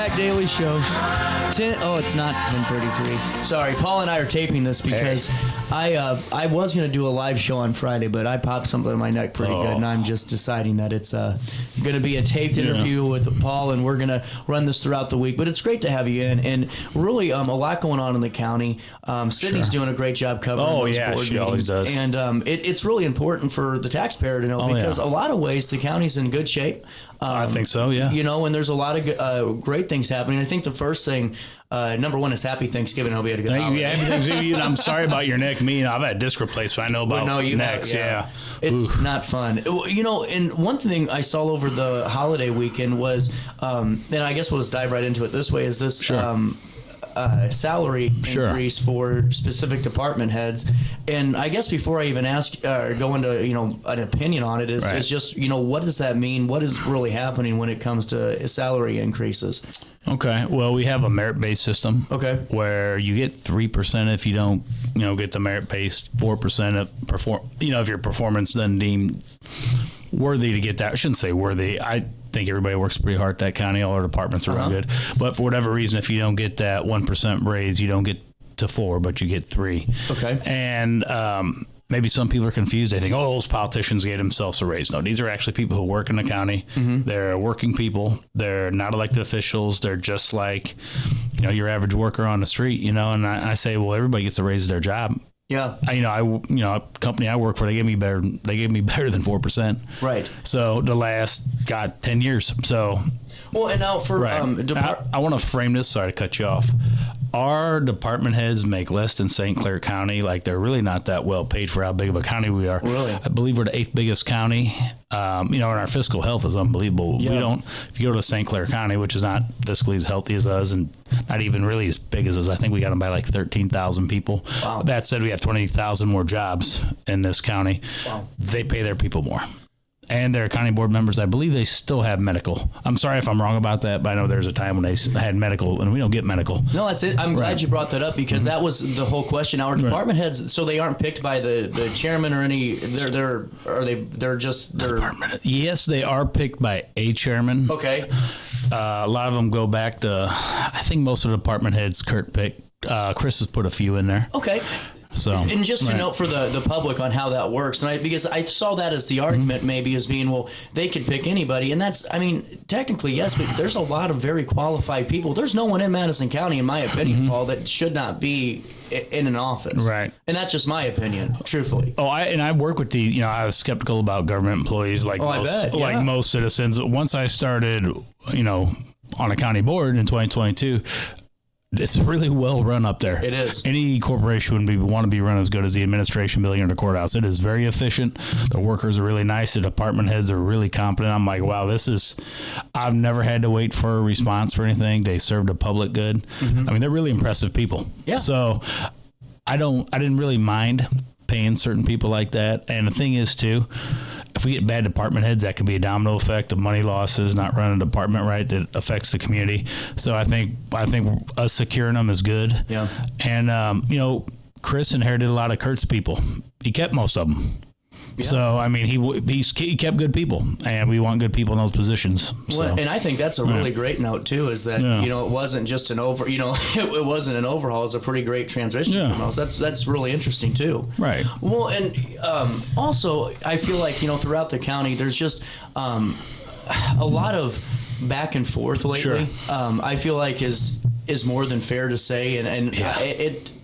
back, Daily Show. It's not 10:33. Sorry, Paul and I are taping this because I was going to do a live show on Friday, but I popped something in my neck pretty good, and I'm just deciding that it's going to be a taped interview with Paul, and we're going to run this throughout the week. But it's great to have you in, and really a lot going on in the county. Sydney's doing a great job covering those board she meetings. Always does. And it's really important for the taxpayer to know because a lot of ways the county's in good shape. I think so, yeah. You know, and there's a lot of great things happening. I think the first thing, number one, is Happy Thanksgiving. I hope you had a good holiday. Yeah, Happy Thanksgiving. I'm sorry about your neck. I've had disc replacement. I know about necks. Yeah. It's not fun. You know, and one thing I saw over the holiday weekend was, and I guess we'll just dive right into it this way, is this salary increase for specific department heads. And I guess before I even ask go into an opinion on it, is just what does that mean? What is really happening when it comes to salary increases? Okay, well, we have a merit-based system. Okay, where you get 3% if you don't get the merit-based, 4% if your performance then deemed worthy to get that. I shouldn't say worthy. I think everybody works pretty hard at that county. All our departments are real good. But for whatever reason, if you don't get that 1% raise, you don't get to 4, but you get 3. Okay. And maybe some people are confused. They think, those politicians gave themselves a raise. No, these are actually people who work in the county. Mm-hmm. They're working people. They're not elected officials. They're just like, your average worker on the street, and I say, well, everybody gets a raise at their job. Yeah. A company I work for, they gave me better than 4%. Right. So the last 10 years. So. Well, and now for I want to frame this. Sorry to cut you off. Our department heads make less than St. Clair County. Like, they're really not that well paid for how big of a county we are. Really? I believe we're the 8th biggest county. And our fiscal health is unbelievable. Yeah. We don't, if you go to St. Clair County, which is not fiscally as healthy as us and not even really as big as us, I think we got them by like 13,000 people. Wow. That said, we have 20,000 more jobs in this county. Wow. They pay their people more. And their county board members, I believe they still have medical. I'm sorry if I'm wrong about that, but I know there's a time when they had medical, and we don't get medical. No, that's it. I'm glad you brought that up because that was the whole question. Our department heads, so they aren't picked by the chairman or any. They're just. Yes, they are picked by a chairman. Okay. A lot of them go back to. I think most of the department heads Kurt picked. Chris has put a few in there. Okay. So, and just to note for the public on how that works, and because I saw that as the argument maybe as being, well, they could pick anybody, and that's, technically yes, but there's a lot of very qualified people. There's no one in Madison County, in my opinion, Paul, that should not be in an office. Right. And that's just my opinion, truthfully. I work with I was skeptical about government employees like most citizens. Once I started, on a county board in 2022, it's really well run up there. It is. Any corporation would want to be run as good as the administration building or the courthouse. It is very efficient. The workers are really nice. The department heads are really competent. I'm like, wow, I've never had to wait for a response for anything. They serve the public good. Mm-hmm. They're really impressive people. Yeah. So I didn't really mind paying certain people like that. And the thing is too, if we get bad department heads, that could be a domino effect of money losses, not running a department right, that affects the community. So I think us securing them is good. Yeah. And, Chris inherited a lot of Kurt's people. He kept most of them. Yeah. So, he kept good people, and we want good people in those positions. Well, and I think that's a really great note, too, is that, it wasn't just it wasn't an overhaul. It was a pretty great transition from those. That's really interesting, too. Right. Well, and also, I feel like, throughout the county, there's just a lot of back and forth lately. Sure. I feel like is more than fair to say, and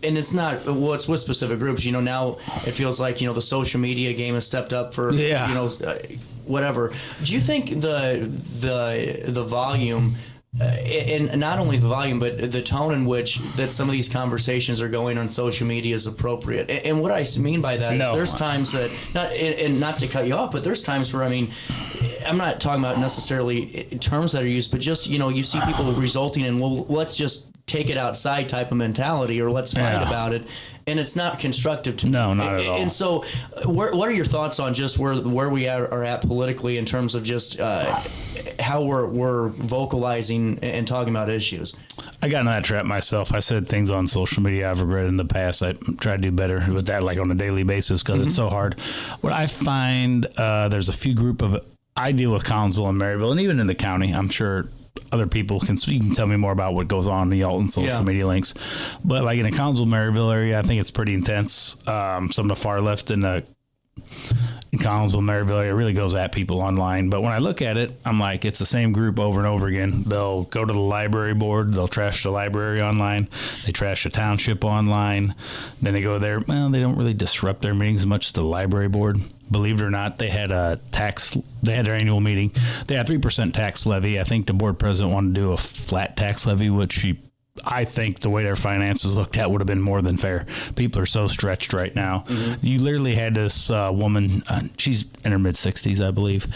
it's not it's with specific groups. Now it feels like the social media game has stepped up for whatever. Do you think the volume? And not only the volume, but the tone in which that some of these conversations are going on social media is appropriate. And what I mean by that is there's times that, not to cut you off, but there's times where, I'm not talking about necessarily terms that are used, but just, you see people resulting in, well, let's just take it outside type of mentality, or let's fight about it. And it's not constructive to me. No, not at all. And so what are your thoughts on just where we are at politically in terms of just how we're vocalizing and talking about issues? I got in that trap myself. I said things on social media I've regretted in the past. I try to do better with that, like on a daily basis, because it's so hard. What I find, there's a few I deal with Collinsville and Maryville, and even in the county, I'm sure other people can tell me more about what goes on in the Alton social media links. But like in the Collinsville-Maryville area, I think it's pretty intense. Some of the far left in Collinsville-Maryville area really goes at people online. But when I look at it, I'm like, it's the same group over and over again. They'll go to the library board. They'll trash the library online. They trash the township online. Then they go there. Well, they don't really disrupt their meetings as much as the library board. Believe it or not, they had their annual meeting. They had 3% tax levy. I think the board president wanted to do a flat tax levy, which I think the way their finances looked at would have been more than fair. People are so stretched right now. Mm-hmm. You literally had this woman, she's in her mid-60s, I believe.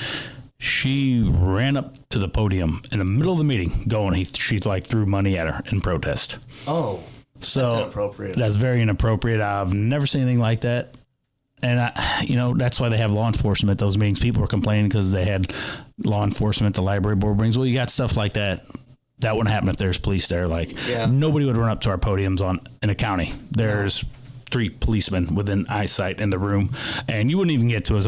She ran up to the podium in the middle of the meeting going, she like threw money at her in protest. Oh, so that's inappropriate. That's very inappropriate. I've never seen anything like that. And, that's why they have law enforcement at those meetings. People were complaining because they had law enforcement at the library board meetings. Well, you got stuff like that. That wouldn't happen if there's police there. Nobody would run up to our podiums in a county. There's 3 policemen within eyesight in the room, and you wouldn't even get to us.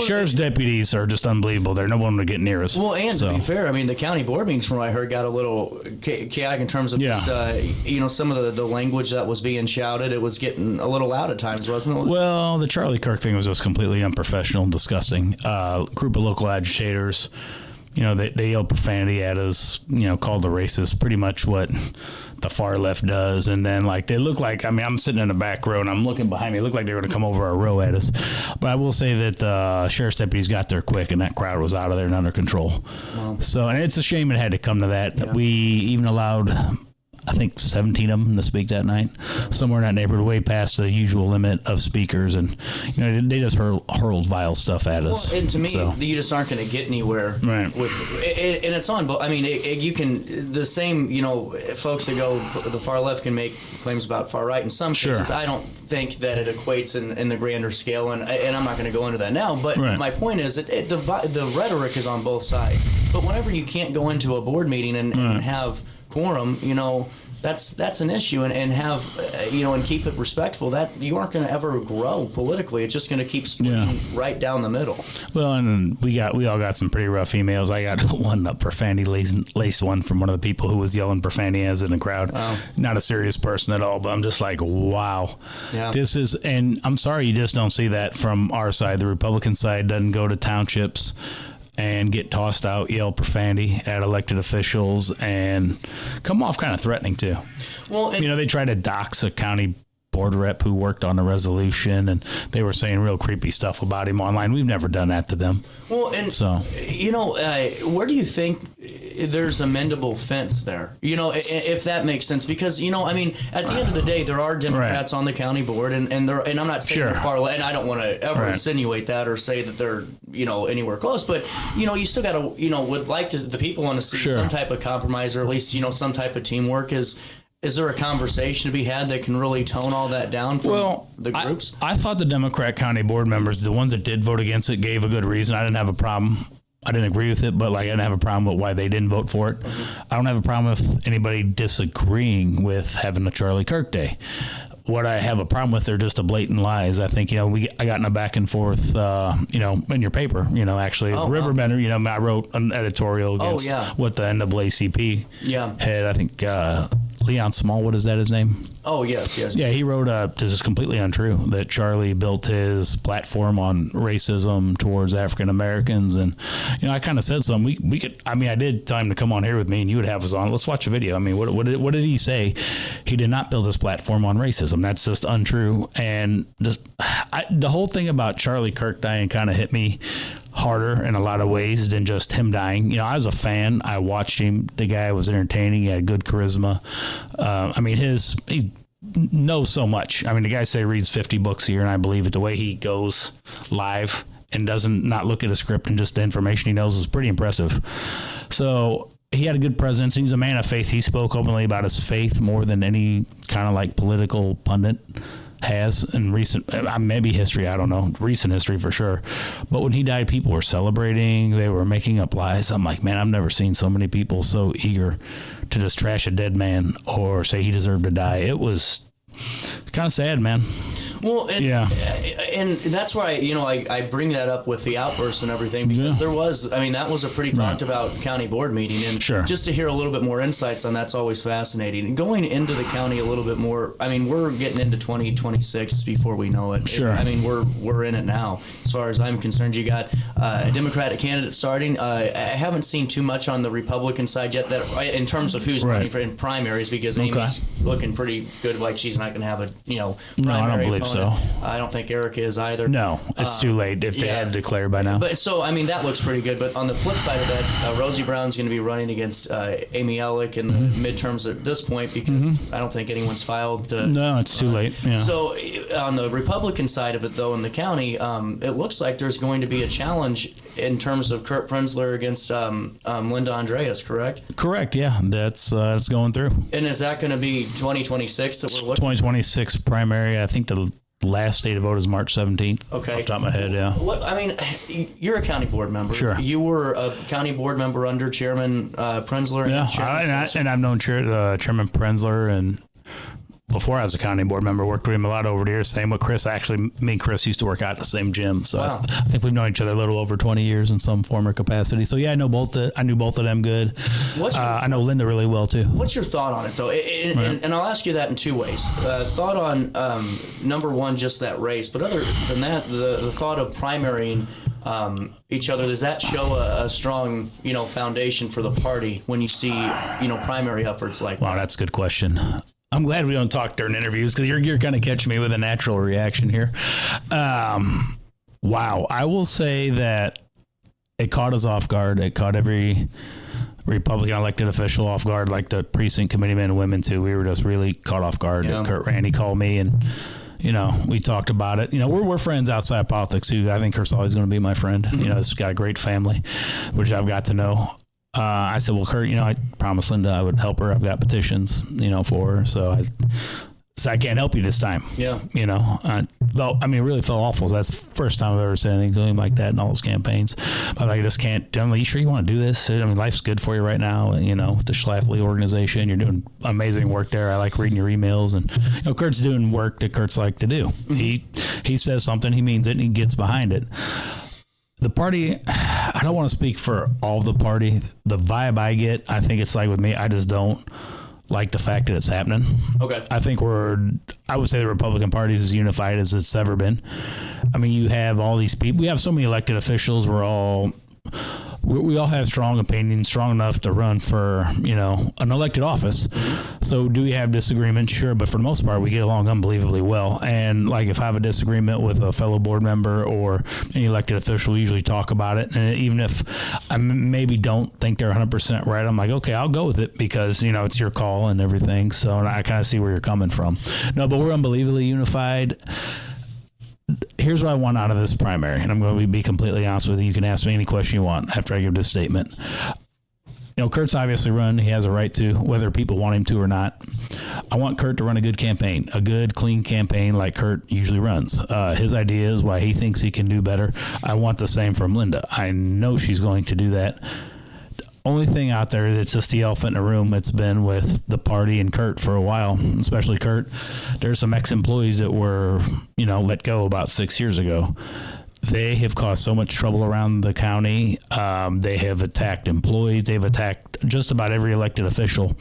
Sheriff's deputies are just unbelievable. No one would get near us. Well, and to be fair, I mean, the county board meetings, from what I heard, got a little chaotic in terms of just, some of the language that was being shouted. It was getting a little loud at times, wasn't it? Well, the Charlie Kirk thing was just completely unprofessional and disgusting. Group of local agitators. They yelled profanity at us, called the racist, pretty much what the far left does. And then, they look like, I'm sitting in the back row and I'm looking behind me. It looked like they were going to come over our row at us. But I will say that the sheriff's deputies got there quick and that crowd was out of there and under control. Wow. So, and it's a shame it had to come to that. Yeah. We even allowed, I think, 17 of them to speak that night, somewhere in that neighborhood, way past the usual limit of speakers. And, they just hurled vile stuff at us. Well, and to me, you just aren't going to get anywhere with it. And it's on, but you can, the same, folks that go, the far left can make claims about far right in some cases. I don't think that it equates in the grander scale, and I'm not going to go into that now. But my point is that the rhetoric is on both sides. But whenever you can't go into a board meeting and have quorum, that's an issue, and have and keep it respectful. That you aren't going to ever grow politically. It's just going to keep splitting right down the middle. Well, and we all got some pretty rough emails. I got one profanity laced one from one of the people who was yelling profanity as in the crowd. Wow. Not a serious person at all, but I'm just like, wow. Yeah. This is, and I'm sorry, you just don't see that from our side. The Republican side doesn't go to townships and get tossed out, yell profanity at elected officials, and come off kind of threatening too. Well, they tried to dox a county board rep who worked on a resolution, and they were saying real creepy stuff about him online. We've never done that to them. Well, and where do you think there's amendable fence there? If that makes sense, because at the end of the day, there are Democrats on the county board, and I'm not saying they're far left, and I don't want to ever insinuate that or say that they're anywhere close, but you still got to would like to the people want to see some type of compromise, or at least some type of teamwork. Is there a conversation to be had that can really tone all that down from the groups? I thought the Democrat county board members, the ones that did vote against it, gave a good reason. I didn't have a problem. I didn't agree with it, but I didn't have a problem with why they didn't vote for it. Mm-hmm. I don't have a problem with anybody disagreeing with having a Charlie Kirk Day. What I have a problem with are just the blatant lies. I think, I got in a back and forth, in your paper, actually, RiverBender, I wrote an editorial against what the NAACP had. I think Leon Smallwood, is that his name? Oh, yes. Yeah, he wrote this is completely untrue, that Charlie built his platform on racism towards African Americans. And, I kind of said something. We could, I did tell him to come on here with me and you would have us on. Let's watch a video. What did he say? He did not build his platform on racism. That's just untrue. And the whole thing about Charlie Kirk dying kind of hit me harder in a lot of ways than just him dying. I was a fan. I watched him. The guy was entertaining. He had good charisma. He knows so much. The guy reads 50 books a year, and I believe it. The way he goes live and doesn't not look at a script and just the information he knows is pretty impressive. So he had a good presence. He's a man of faith. He spoke openly about his faith more than any kind of political pundit has in recent, maybe history, I don't know, recent history for sure. But when he died, people were celebrating. They were making up lies. I'm like, man, I've never seen so many people so eager to just trash a dead man or say he deserved to die. It was kind of sad, man. Well, and that's why I bring that up with the outbursts and everything, because there was, that was a pretty talked about county board meeting, and just to hear a little bit more insights on that's always fascinating. And going into the county a little bit more, we're getting into 2026 before we know it. Sure. We're in it now. As far as I'm concerned, you got a Democratic candidate starting. I haven't seen too much on the Republican side yet that in terms of who's running in primaries, because Amy's looking pretty good. Like she's not going to have a primary. No, I don't believe so. I don't think Erica is either. No, it's too late if they had to declare by now. But so that looks pretty good. But on the flip side of that, Rosie Brown's going to be running against Amy Ellick in the midterms at this point, because I don't think anyone's filed. No, it's too late. Yeah. So on the Republican side of it, though, in the county, it looks like there's going to be a challenge in terms of Kurt Prenzler against Linda Andreas, correct? Correct. Yeah, that's going through. And is that going to be 2026 that we're looking? 2026 primary. I think the last day to vote is March 17th. Okay. Off the top of my head, yeah. You're a county board member. Sure. You were a county board member under Chairman Prenzler. Yeah, and I've known Chairman Prenzler, and before I was a county board member, worked with him a lot over the years. Same with Chris. Actually, me and Chris used to work out at the same gym. So I think we've known each other a little over 20 years in some form or capacity. So yeah, I knew both of them good. I know Linda really well too. What's your thought on it though? And I'll ask you that in two ways. Thought on number one, just that race, but other than that, the thought of primarying each other, does that show a strong foundation for the party when you see primary efforts like that? Wow, that's a good question. I'm glad we don't talk during interviews, because you're kind of catching me with a natural reaction here. Wow. I will say that it caught us off guard. It caught every Republican elected official off guard, like the precinct committee men and women too. We were just really caught off guard. Yeah. Kurt Randy called me, and we talked about it. We're friends outside of politics too. I think Kurt's always going to be my friend. He's got a great family, which I've got to know. I said, well, Kurt, I promised Linda I would help her. I've got petitions, for her. So I can't help you this time. Yeah. Though, it really felt awful. That's the first time I've ever said anything to him like that in all those campaigns. But I just can't. I'm like, you sure you want to do this? Life's good for you right now. The Schlafly organization, you're doing amazing work there. I like reading your emails, and Kurt's doing work that Kurt's like to do. He says something, he means it, and he gets behind it. The party, I don't want to speak for all of the party. The vibe I get, I think it's like with me, I just don't like the fact that it's happening. Okay. I think I would say the Republican Party is as unified as it's ever been. You have all these people. We have so many elected officials. We all have strong opinions, strong enough to run for, an elected office. So do we have disagreements? Sure. But for the most part, we get along unbelievably well. And like if I have a disagreement with a fellow board member or any elected official, we usually talk about it. And even if I maybe don't think they're 100% right, I'm like, okay, I'll go with it because, it's your call and everything. So I kind of see where you're coming from. No, but we're unbelievably unified. Here's what I want out of this primary, and I'm going to be completely honest with you. You can ask me any question you want after I give this statement. Kurt's obviously run. He has a right to, whether people want him to or not. I want Kurt to run a good campaign, a good, clean campaign like Kurt usually runs. His ideas, why he thinks he can do better. I want the same from Linda. I know she's going to do that. Only thing out there that's just the elephant in the room, it's been with the party and Kurt for a while, especially Kurt. There's some ex-employees that were, let go about 6 years ago. They have caused so much trouble around the county. They have attacked employees. They've attacked just about every elected official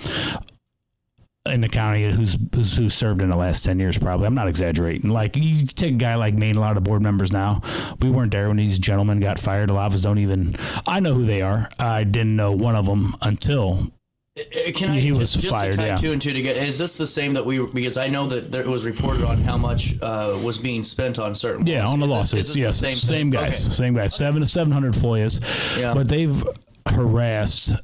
in the county who's served in the last 10 years, probably. I'm not exaggerating. Like, you take a guy like me and a lot of the board members now. We weren't there when these gentlemen got fired. A lot of us don't even, I know who they are. I didn't know one of them until he was fired. To tie two and two together, is this the same that because I know that it was reported on how much was being spent on certain lawsuits. Yeah, on the lawsuits. Yes, same guys. Okay. Same guys. 700 FOIAs. Yeah. But they've harassed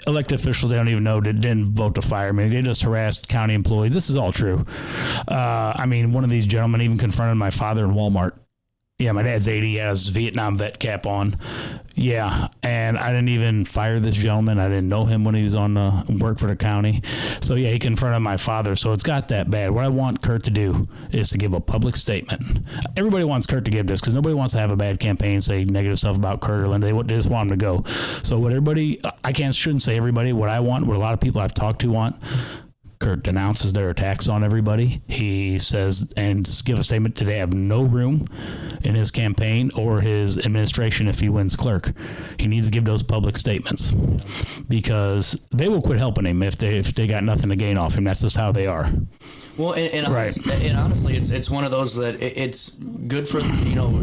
elected officials they don't even know that didn't vote to fire me. They just harassed county employees. This is all true. One of these gentlemen even confronted my father in Walmart. Yeah, my dad's 80. He has Vietnam vet cap on. Yeah, and I didn't even fire this gentleman. I didn't know him when he was on work for the county. So, yeah, he confronted my father. So it's got that bad. What I want Kurt to do is to give a public statement. Everybody wants Kurt to give this because nobody wants to have a bad campaign, say negative stuff about Kurt or Linda. They just want him to go. So what everybody, shouldn't say everybody, what I want, what a lot of people I've talked to want, or denounces their attacks on everybody. He says and give a statement today have no room in his campaign or his administration if he wins clerk. He needs to give those public statements because they will quit helping him if they got nothing to gain off him. That's just how they are. Well, and honestly, it's one of those that it's good for,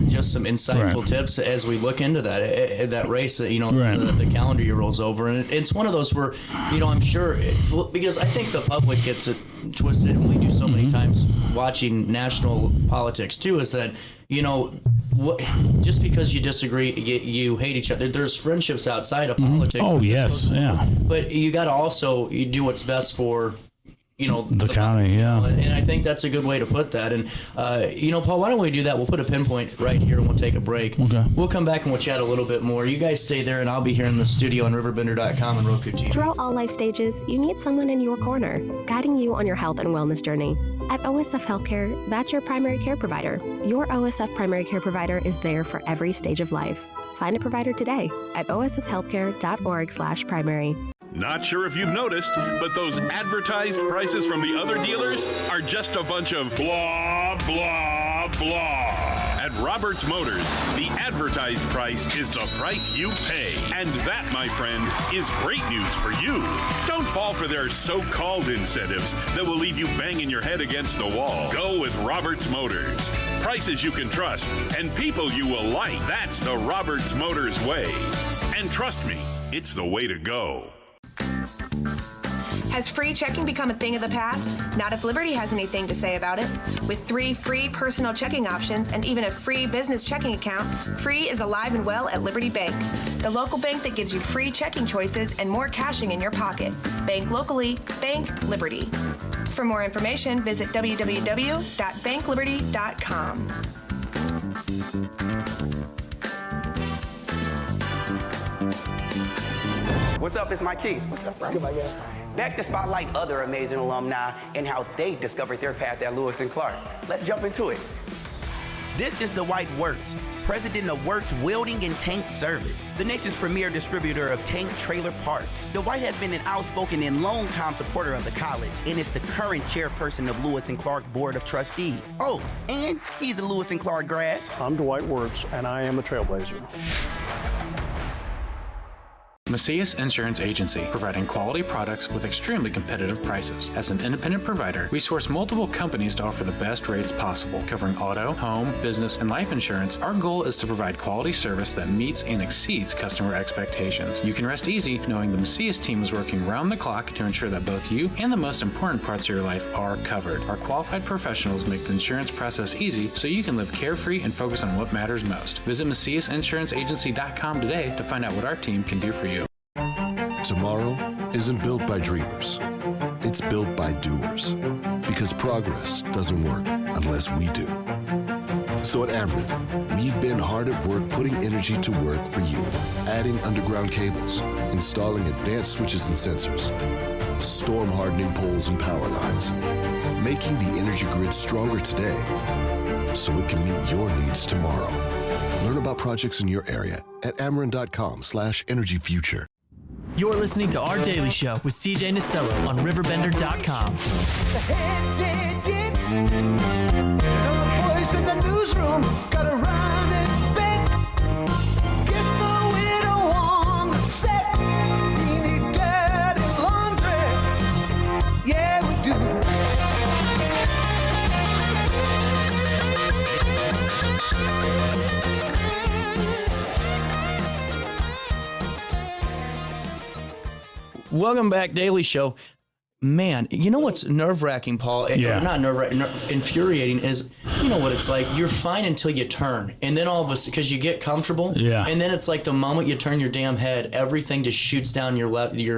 just some insightful tips as we look into that race that, the calendar year rolls over. And it's one of those where, I'm sure, because I think the public gets it twisted, and we do so many times watching national politics too, is that, just because you disagree, you hate each other. There's friendships outside of politics. Oh, yes, yeah. But you got to also do what's best for the county, yeah. And I think that's a good way to put that. And, Paul, why don't we do that? We'll put a pinpoint right here and we'll take a break. Okay. We'll come back and we'll chat a little bit more. You guys stay there and I'll be here in the studio on RiverBender.com and Roku TV. Throughout all life stages, you need someone in your corner, guiding you on your health and wellness journey. At OSF Healthcare, that's your primary care provider. Your OSF primary care provider is there for every stage of life. Find a provider today at osfhealthcare.org/primary. Not sure if you've noticed, but those advertised prices from the other dealers are just a bunch of blah, blah, blah. At Roberts Motors, the advertised price is the price you pay. And that, my friend, is great news for you. Don't fall for their so-called incentives that will leave you banging your head against the wall. Go with Roberts Motors. Prices you can trust and people you will like. That's the Roberts Motors way. And trust me, it's the way to go. Has free checking become a thing of the past? Not if Liberty has anything to say about it. With 3 free personal checking options and even a free business checking account, free is alive and well at Liberty Bank, the local bank that gives you free checking choices and more cashing in your pocket. Bank locally, bank Liberty. For more information, visit www.bankliberty.com. What's up? It's Mike Keith. What's up, bro? What's good, my guy? Back to spotlight other amazing alumni and how they discovered their path at Lewis and Clark. Let's jump into it. This is Dwight Wirtz, president of Wirtz Welding and Tank Service, the nation's premier distributor of tank trailer parts. Dwight has been an outspoken and long-time supporter of the college and is the current chairperson of Lewis and Clark Board of Trustees. Oh, and he's a Lewis and Clark grad. I'm Dwight Wirtz, and I am a trailblazer. Macias Insurance Agency, providing quality products with extremely competitive prices. As an independent provider, we source multiple companies to offer the best rates possible, covering auto, home, business, and life insurance. Our goal is to provide quality service that meets and exceeds customer expectations. You can rest easy knowing the Macias team is working round the clock to ensure that both you and the most important parts of your life are covered. Our qualified professionals make the insurance process easy so you can live carefree and focus on what matters most. Visit MaciasInsuranceAgency.com today to find out what our team can do for you. Tomorrow isn't built by dreamers. It's built by doers. Because progress doesn't work unless we do. So at Ameren, we've been hard at work putting energy to work for you. Adding underground cables, installing advanced switches and sensors, storm hardening poles and power lines, making the energy grid stronger today so it can meet your needs tomorrow. Learn about projects in your area at Ameren.com/energyfuture. You're listening to Our Daily Show with CJ Nasello on RiverBender.com. The head did it. And all the boys in the newsroom gotta run and bet. Get the widow on the set. We need dirty laundry. Yeah, we do. Welcome back, Daily Show. Man, you know what's nerve-wracking, Paul? Yeah. Not nerve-wracking, infuriating is, you know what it's like? You're fine until you turn. And then all of a sudden, because you get comfortable. Yeah. And then it's like the moment you turn your damn head, everything just shoots down your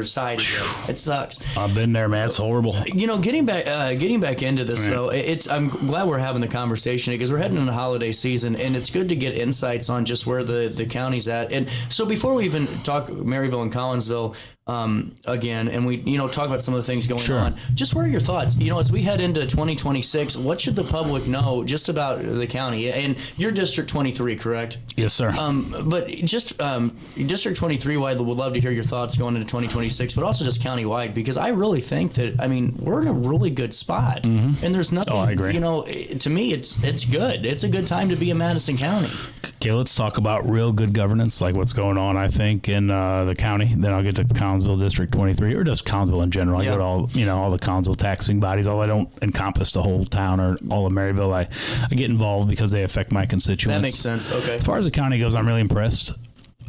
side again. It sucks. I've been there, man. It's horrible. Getting back into this, though, I'm glad we're having the conversation because we're heading into the holiday season, and it's good to get insights on just where the county's at. And so before we even talk Maryville and Collinsville, again, and we, talk about some of the things going Sure. on. Just what are your thoughts? As we head into 2026, what should the public know just about the county? And you're District 23, correct? Yes, sir. But just District 23 wide, would love to hear your thoughts going into 2026, but also just countywide, because I really think that, we're in a really good spot. Mm-hmm. And there's nothing, I agree. To me, it's good. It's a good time to be in Madison County. Okay, let's talk about real good governance, like what's going on, I think, in the county. Then I'll get to Collinsville District 23, or just Collinsville in general. I go to all the Collinsville taxing bodies, although I don't encompass the whole town or all of Maryville. I get involved because they affect my constituents. That makes sense. Okay. As far as the county goes, I'm really impressed.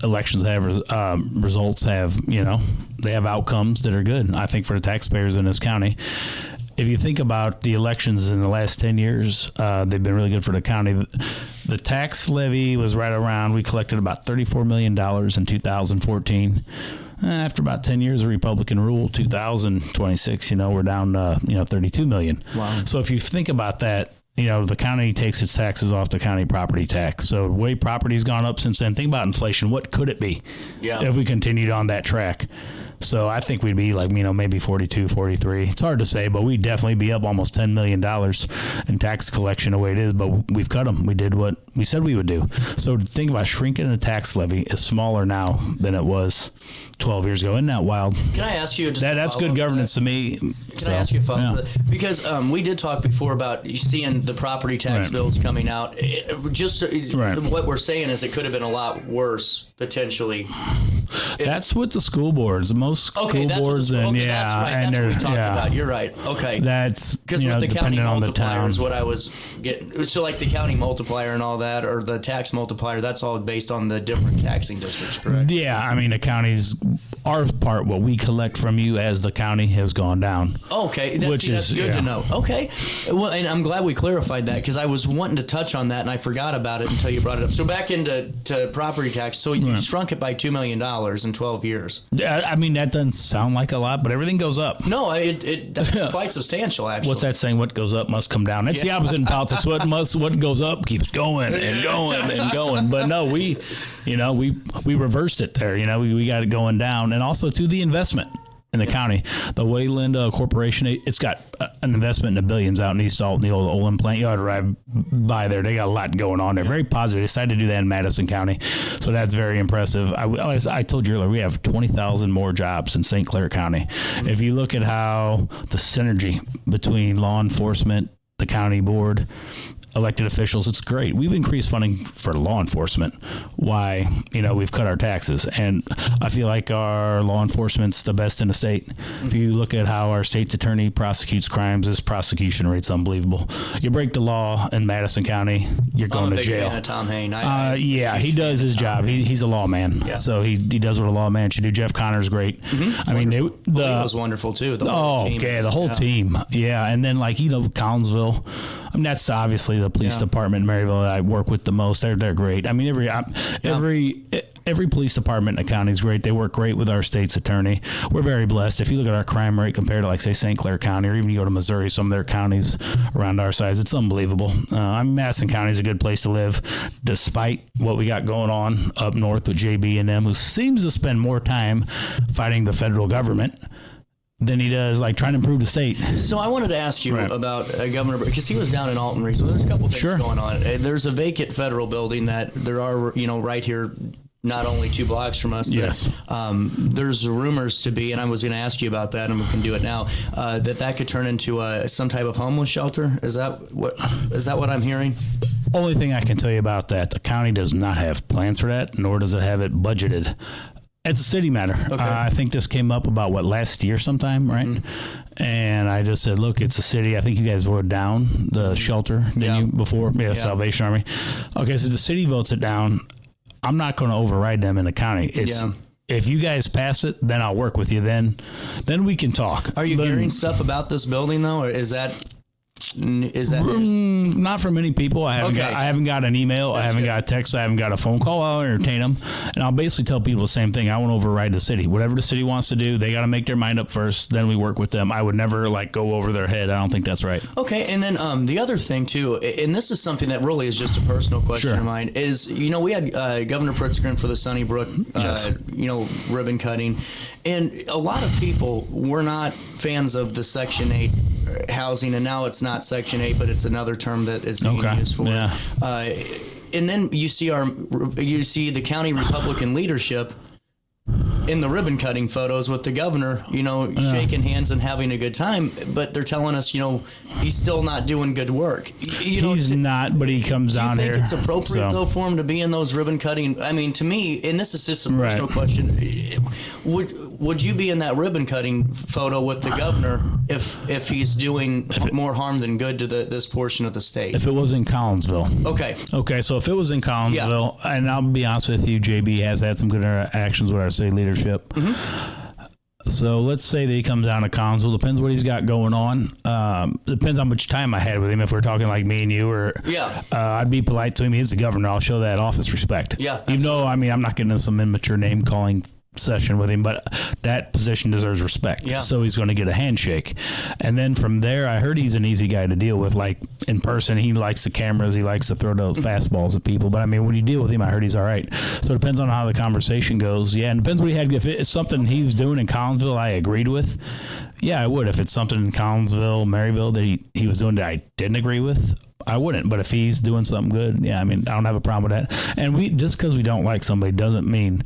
Elections have results, they have outcomes that are good, I think, for the taxpayers in this county. If you think about the elections in the last 10 years, they've been really good for the county. The tax levy was right around, we collected about $34 million in 2014. After about 10 years of Republican rule, 2026, we're down to, $32 million. Wow. So if you think about that, the county takes its taxes off the county property tax. So the way property's gone up since then, think about inflation. What could it be if we continued on that track? So I think we'd be like, maybe 42, 43. It's hard to say, but we'd definitely be up almost $10 million in tax collection the way it is. But we've cut them. We did what we said we would do. So think about shrinking the tax levy is smaller now than it was 12 years ago. Isn't that wild? Can I ask you? That's good governance to me. Can I ask you a follow-up? Because we did talk before about seeing the property tax bills coming out. What we're saying is it could have been a lot worse potentially. That's what the school boards, most school boards, that's right. That's what we talked about. You're right. Okay. That's because with the county on multiplier the town is what I was getting. So like the county multiplier and all that, or the tax multiplier, that's all based on the different taxing districts, correct? Yeah, the county's our part, what we collect from you as the county has gone down. Okay, that's good to know. Okay, well, and I'm glad we clarified that because I was wanting to touch on that and I forgot about it until you brought it up. So back into property tax. So you shrunk it by $2 million in 12 years. That doesn't sound like a lot, but everything goes up. No, that's quite substantial, actually. What's that saying? What goes up must come down. It's the opposite in politics. What goes up keeps going and going and going. But no, we reversed it there. We got it going down, and also to the investment in the county. The Wayland Corporation, it's got an investment in the billions out in East Salt, in the old Olin plant. You ought to drive by there. They got a lot going on there. Very positive. They decided to do that in Madison County. So that's very impressive. I told you earlier, we have 20,000 more jobs in St. Clair County. If you look at how the synergy between law enforcement, the county board, elected officials, it's great. We've increased funding for law enforcement. Why? We've cut our taxes, and I feel like our law enforcement's the best in the state. If you look at how our state's attorney prosecutes crimes, his prosecution rate's unbelievable. You break the law in Madison County, you're going to jail. I'm a big fan of Tom Hain. He does his job. He's a lawman, so he does what a lawman should do. Jeff Connor's great. Mm-hmm. He was wonderful too. The whole team. Yeah, and then Collinsville. That's obviously the police department in Maryville that I work with the most. They're great. Every police department in the county is great. They work great with our state's attorney. We're very blessed. If you look at our crime rate compared to, say, St. Clair County, or even you go to Missouri, some of their counties around our size, it's unbelievable. Madison County is a good place to live, despite what we got going on up north with JB and them, who seems to spend more time fighting the federal government than he does trying to improve the state. So I wanted to ask you about Governor, because he was down in Alton recently. There's a couple things going on. There's a vacant federal building that there are, right here, not only 2 blocks from us. Yes. There's rumors to be, and I was going to ask you about that, and we can do it now, that could turn into some type of homeless shelter. Is that what I'm hearing? Only thing I can tell you about that, the county does not have plans for that, nor does it have it budgeted. It's a city matter. Okay. I think this came up about last year sometime, right? Mm-hmm. And I just said, look, it's a city. I think you guys voted down the shelter, didn't you, before? Yeah, Salvation Army. Okay, so the city votes it down. I'm not going to override them in the county. If you guys pass it, then I'll work with you. Then we can talk. Are you hearing stuff about this building, though, or is that... Is that news? Not from many people. I haven't got an email. I haven't got a text. I haven't got a phone call. I'll entertain them. And I'll basically tell people the same thing. I won't override the city. Whatever the city wants to do, they got to make their mind up first. Then we work with them. I would never go over their head. I don't think that's right. Okay. And then the other thing too, and this is something that really is just a personal question of mine, is, we had Governor Prenzler for the Sunnybrook, ribbon cutting. And a lot of people were not fans of the Section 8 housing, and now it's not Section 8, but it's another term that is being used for. Yeah. And then you see the county Republican leadership in the ribbon cutting photos with the governor, shaking hands and having a good time, but they're telling us, he's still not doing good work. He's not, but he comes down here. Do you think it's appropriate though for him to be in those ribbon cutting? I mean, to me, and this is just a personal question, would you be in that ribbon cutting photo with the governor if he's doing more harm than good to this portion of the state? If it was in Collinsville. Okay, so if it was in Collinsville, and I'll be honest with you, JB has had some good interactions with our city leadership. So let's say that he comes down to Collinsville. Depends what he's got going on. Depends how much time I had with him. If we're talking like me and you, or I'd be polite to him. He's the governor. I'll show that office respect. Yeah, even though I'm not getting into some immature name calling session with him, but that position deserves respect. So he's going to get a handshake. And then from there, I heard he's an easy guy to deal with. Like in person, he likes the cameras, he likes to throw those fastballs at people. But I mean, when you deal with him, I heard he's all right. So it depends on how the conversation goes. Yeah, and it depends what he had. If it's something he was doing in Collinsville I agreed with, yeah, I would. If it's something in Collinsville, Maryville that he was doing that I didn't agree with, I wouldn't. But if he's doing something good, yeah, I mean, I don't have a problem with that. And just because we don't like somebody doesn't mean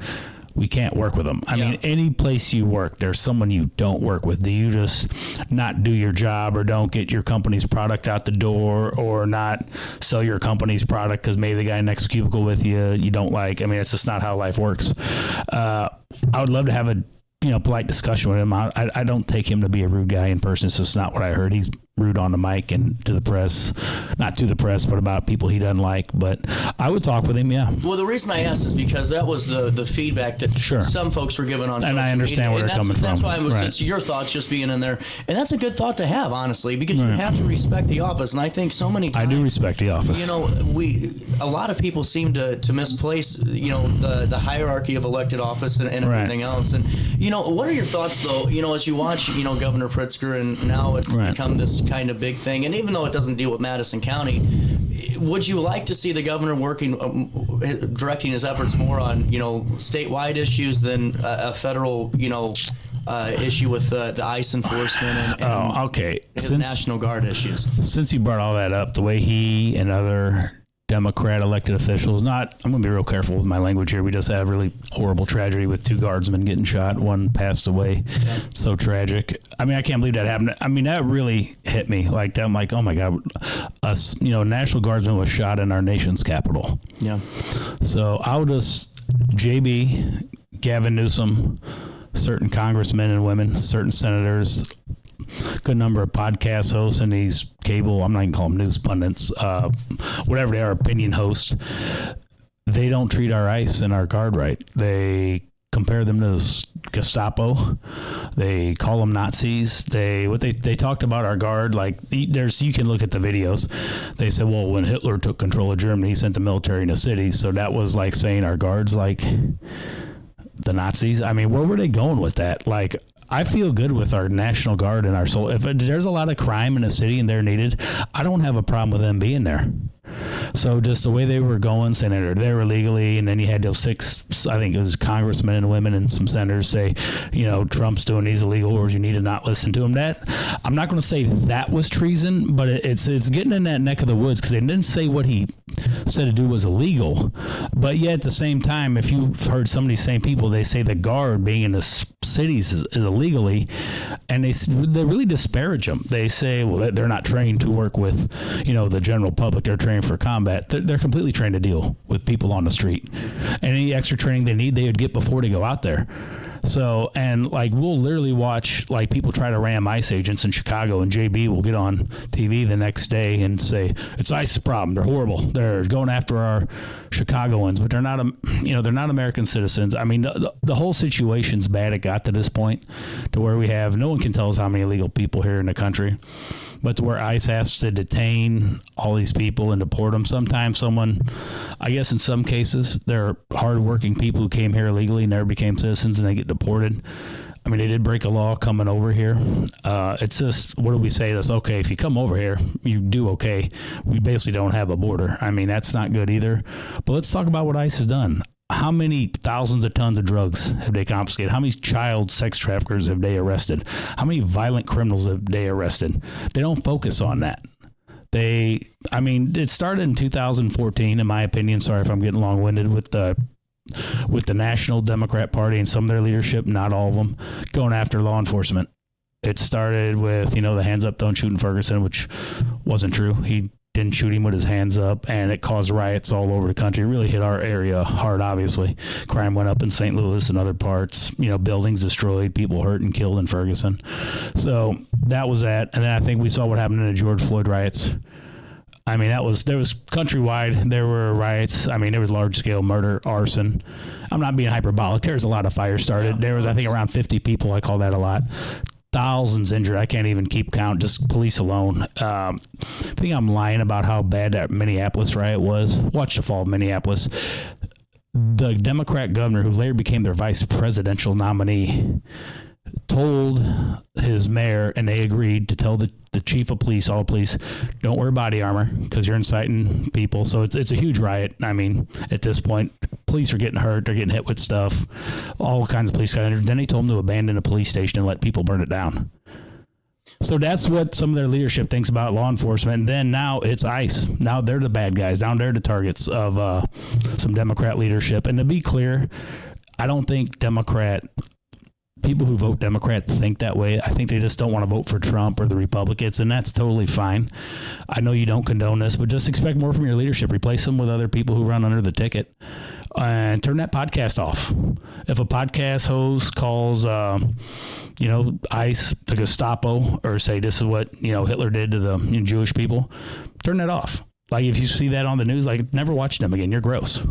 we can't work with them. I mean, any place you work, there's someone you don't work with. Do you just not do your job, or don't get your company's product out the door, or not sell your company's product because maybe the guy next cubicle with you don't like? I mean, it's just not how life works. I would love to have a polite discussion with him. I don't take him to be a rude guy in person. It's just not what I heard. He's rude on the mic and to the press, not to the press, but about people he doesn't like. But I would talk with him. Yeah. Well, the reason I asked is because that was the feedback that some folks were giving on social media. And I understand where they're coming from. That's why it's your thoughts just being in there. And that's a good thought to have, honestly, because you have to respect the office. And I think so many times, I do respect the office. A lot of people seem to misplace, the hierarchy of elected office and everything else. And, what are your thoughts, though, as you watch, Governor Prenzler, and now it's become this kind of big thing. And even though it doesn't deal with Madison County, would you like to see the governor working, directing his efforts more on, statewide issues than a federal, issue with the ICE enforcement and his National Guard issues? Since you brought all that up, the way he and other Democrat elected officials, I'm going to be real careful with my language here. We just had a really horrible tragedy with 2 guardsmen getting shot. One passed away. So tragic. I mean, I can't believe that happened. I mean, that really hit me like that. I'm like, oh my God, National Guardsman was shot in our nation's capital. Yeah. So JB, Gavin Newsom, certain congressmen and women, certain senators, good number of podcast hosts and these cable, I'm not even calling them news pundits, whatever they are, opinion hosts. They don't treat our ICE and our guard right. They compare them to Gestapo. They call them Nazis. They talked about our guard, you can look at the videos. They said, well, when Hitler took control of Germany, he sent the military into cities. So that was like saying our guard's like the Nazis. I mean, where were they going with that? I feel good with our National Guard and our soul. If there's a lot of crime in a city and they're needed, I don't have a problem with them being there. So just the way they were going, saying they're there illegally, and then you had those 6, I think it was congressmen and women and some senators say, Trump's doing these illegal wars, you need to not listen to him. That I'm not going to say that was treason, but it's getting in that neck of the woods because they didn't say what he said to do was illegal. But yet at the same time, if you've heard some of these same people, they say the guard being in the cities is illegally, and they really disparage them. They say, well, they're not trained to work with, the general public. They're trained for combat. They're completely trained to deal with people on the street. And any extra training they need, they would get before they go out there. So, and we'll literally watch people try to ram ICE agents in Chicago, and JB will get on TV the next day and say, it's ICE's problem. They're horrible. They're going after our Chicagoans, but they're not, they're not American citizens. I mean, the whole situation's bad. It got to this point to where no one can tell us how many illegal people here in the country. but to where ICE has to detain all these people and deport them. Sometimes someone, I guess in some cases, they're hardworking people who came here illegally, never became citizens, and they get deported. I mean, they did break a law coming over here. It's just, what do we say? That's okay. If you come over here, you do okay. We basically don't have a border. I mean, that's not good either. But let's talk about what ICE has done. How many thousands of tons of drugs have they confiscated? How many child sex traffickers have they arrested? How many violent criminals have they arrested? They don't focus on that. It started in 2014, in my opinion. Sorry if I'm getting long-winded, with the National Democrat Party and some of their leadership, not all of them, going after law enforcement. It started with, the hands up, don't shoot in Ferguson, which wasn't true. He didn't shoot him with his hands up, and it caused riots all over the country. It really hit our area hard, obviously. Crime went up in St. Louis and other parts, buildings destroyed, people hurt and killed in Ferguson. So that was that. And then I think we saw what happened in the George Floyd riots. I mean, there was countrywide, there were riots. I mean, there was large scale murder, arson. I'm not being hyperbolic. There's a lot of fires started. There was, I think, around 50 people. I call that a lot. Thousands injured. I can't even keep count, just police alone. I think I'm lying about how bad that Minneapolis riot was. Watch the fall of Minneapolis. The Democrat governor, who later became their vice presidential nominee, told his mayor, and they agreed to tell the chief of police, all police, don't wear body armor because you're inciting people. So it's a huge riot. I mean, at this point, police are getting hurt. They're getting hit with stuff. All kinds of police got injured. Then they told them to abandon a police station and let people burn it down. So that's what some of their leadership thinks about law enforcement. And then now it's ICE. Now they're the bad guys. Now they're the targets of some Democrat leadership. And to be clear, I don't think people who vote Democrat think that way. I think they just don't want to vote for Trump or the Republicans, and that's totally fine. I know you don't condone this, but just expect more from your leadership. Replace them with other people who run under the ticket, and turn that podcast off. If a podcast host calls, ICE the Gestapo, or say this is what Hitler did to the Jewish people, turn that off. Like, if you see that on the news, never watch them again. You're gross.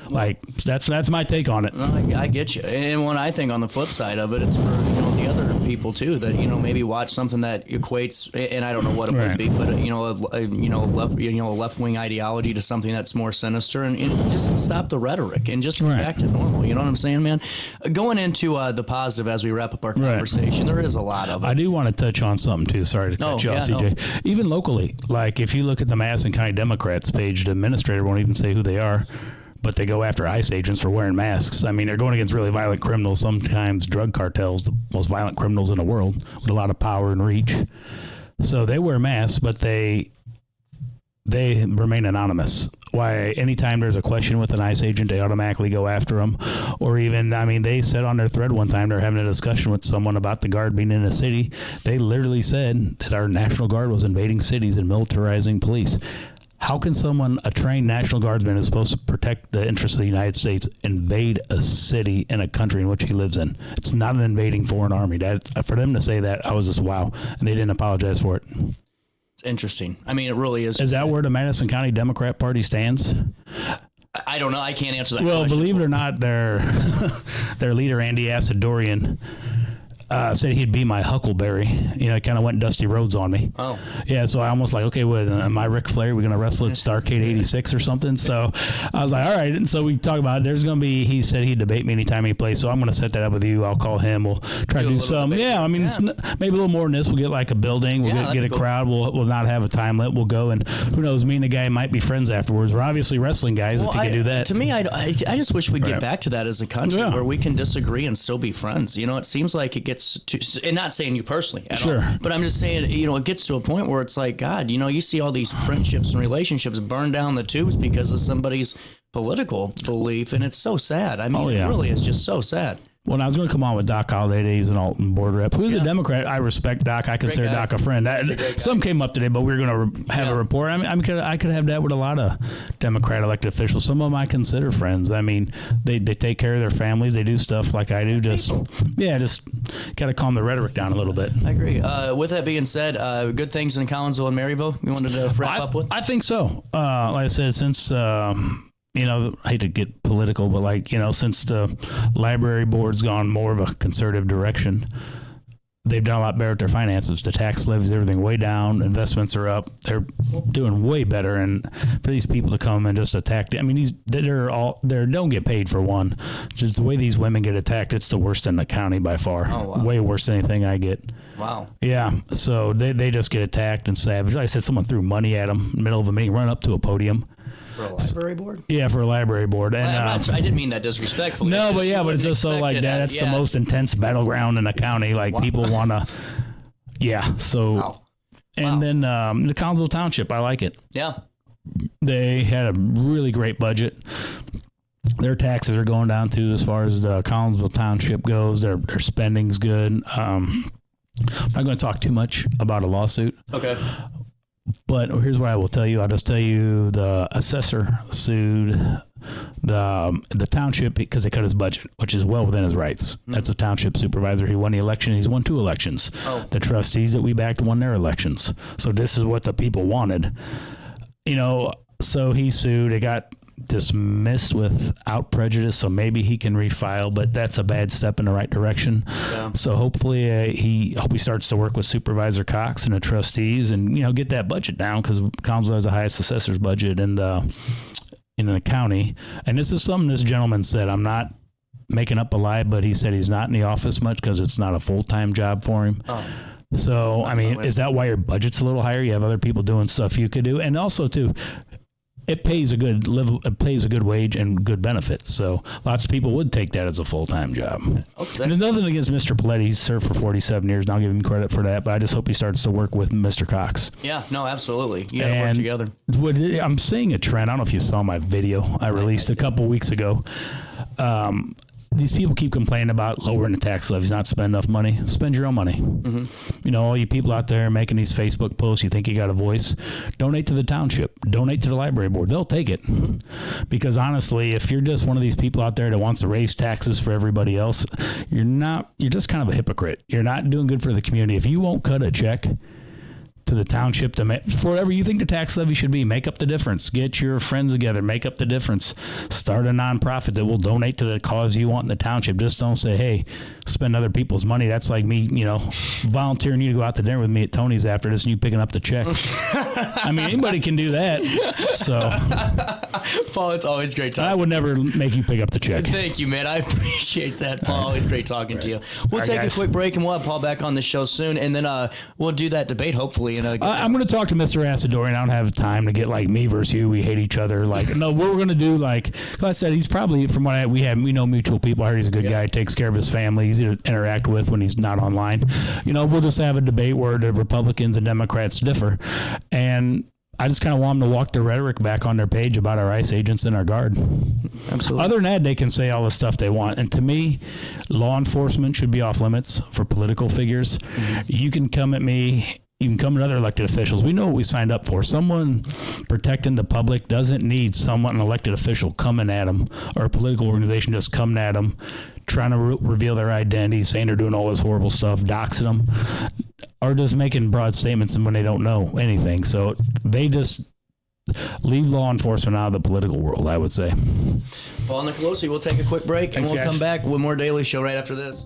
That's my take on it. I get you. And when I think on the flip side of it, it's for the other people too that maybe watch something that equates, and I don't know what it would be, but a left wing ideology to something that's more sinister, and just stop the rhetoric and just get back to normal. You know what I'm saying, man? Going into the positive as we wrap up our conversation, there is a lot of it. I do want to touch on something too. Sorry to cut you off, CJ. No. Even locally, if you look at the Madison County Democrats page, the administrator won't even say who they are, but they go after ICE agents for wearing masks. I mean, they're going against really violent criminals, sometimes drug cartels, the most violent criminals in the world, with a lot of power and reach. So they wear masks, but they remain anonymous. Why, anytime there's a question with an ICE agent, they automatically go after them. Or even, they said on their thread one time, they're having a discussion with someone about the Guard being in a city. They literally said that our National Guard was invading cities and militarizing police. How can a trained National Guardsman who's supposed to protect the interests of the United States, invade a city in a country in which he lives in? It's not an invading foreign army. For them to say that, I was just wow. And they didn't apologize for it. It's interesting. I mean, it really is. Is that where the Madison County Democrat Party stands? I don't know. I can't answer that question. Well, believe it or not, their leader, Andy Asadorian, said he'd be my huckleberry. It kind of went Dusty Rhodes on me. Oh. Yeah, so I almost like, okay, am I Ric Flair? We're going to wrestle at Starrcade 86 or something? So I was like, all right. And so we talk about it. There's going to be, he said he'd debate me anytime he plays, so I'm going to set that up with you. I'll call him. We'll try to do some. Yeah, it's maybe a little more than this. We'll get like a building. We'll get a crowd. We'll not have a time limit. We'll go, and who knows, me and the guy might be friends afterwards. We're obviously wrestling guys if you can do that. To me, I just wish we'd get back to that as a country where we can disagree and still be friends. It seems like it gets to, and not saying you personally at all, but I'm just saying, it gets to a point where it's like, God, you see all these friendships and relationships burn down the tubes because of somebody's political belief, and it's so sad. It really is just so sad. Well, I was going to come on with Doc Holliday. He's an Alton board rep. Who's a Democrat? I respect Doc. I consider Doc a friend. Some came up today, but we were going to have a report. I could have that with a lot of Democrat elected officials. Some of them I consider friends. They take care of their families. They do stuff like I do. Just got to calm the rhetoric down a little bit. I agree. With that being said, good things in Collinsville and Maryville you wanted to wrap up with? I think so. Like I said, since... I hate to get political, but since the library board's gone more of a conservative direction, they've done a lot better with their finances. The tax levies, everything way down. Investments are up. They're doing way better. And for these people to come and just attack, I mean, they don't get paid for one. Just the way these women get attacked, it's the worst in the county by far. Oh, wow. Way worse than anything I get. Wow. Yeah. So they just get attacked and savage. Like I said, someone threw money at them in the middle of a meeting, run up to a podium. For a library board? Yeah, for a library board. And I didn't mean that disrespectfully. No, but it's just so like that. That's the most intense battleground in the county. Like people want to, yeah. So, wow. And then the Collinsville Township, I like it. Yeah. They had a really great budget. Their taxes are going down too, as far as the Collinsville Township goes. Their spending's good. I'm not going to talk too much about a lawsuit. Okay. But here's what I will tell you. I'll just tell you the assessor sued the township because they cut his budget, which is well within his rights. Mm-hmm. That's a township supervisor. He won the election. He's won 2 elections. Oh. The trustees that we backed won their elections. So this is what the people wanted. So he sued. It got dismissed without prejudice, so maybe he can refile, but that's a bad step in the right direction. Yeah. So hopefully he starts to work with Supervisor Cox and the trustees and get that budget down, because Collinsville has the highest assessor's budget in the county. And this is something this gentleman said. I'm not making up a lie, but he said he's not in the office much because it's not a full-time job for him. Oh. So, is that why your budget's a little higher? You have other people doing stuff you could do. And also, too, it pays a good wage and good benefits. So lots of people would take that as a full-time job. Okay. And there's nothing against Mr. Paletti. He's served for 47 years, and I'll give him credit for that. But I just hope he starts to work with Mr. Cox. Yeah, no, absolutely. You got to work together. I'm seeing a trend. I don't know if you saw my video I released a couple weeks ago. These people keep complaining about lowering the tax levies, not spend enough money. Spend your own money. Mm-hmm. All you people out there making these Facebook posts, you think you got a voice, donate to the township, donate to the library board. They'll take it. Mm-hmm. Because honestly, if you're just one of these people out there that wants to raise taxes for everybody else, you're just kind of a hypocrite. You're not doing good for the community. If you won't cut a check to the township for whatever you think the tax levy should be, make up the difference. Get your friends together, make up the difference. Start a nonprofit that will donate to the cause you want in the township. Just don't say, hey, spend other people's money. That's like me, volunteering you to go out to dinner with me at Tony's after this and you picking up the check. Anybody can do that. So, Paul, it's always great talking. I would never make you pick up the check. Thank you, man. I appreciate that, Paul. Always great talking to you. We'll take a quick break and we'll have Paul back on the show soon, and then we'll do that debate hopefully. I'm going to talk to Mr. Asadorian. I don't have time to get like me versus you. We hate each other. No, what we're going to do, like I said, he's probably, from what we know mutual people. I heard he's a good guy, takes care of his family, easy to interact with when he's not online. We'll just have a debate where the Republicans and Democrats differ. And I just kind of want them to walk the rhetoric back on their page about our ICE agents and our Guard. Absolutely. Other than that, they can say all the stuff they want. And to me, law enforcement should be off limits for political figures. Mm-hmm. You can come at me. You can come to other elected officials. We know what we signed up for. Someone protecting the public doesn't need an elected official coming at them, or a political organization just coming at them, trying to reveal their identity, saying they're doing all this horrible stuff, doxing them, or just making broad statements when they don't know anything. So they just leave law enforcement out of the political world, I would say. Paul Nicolussi, we'll take a quick break. Thanks, and we'll come back with more Daily Show right after this.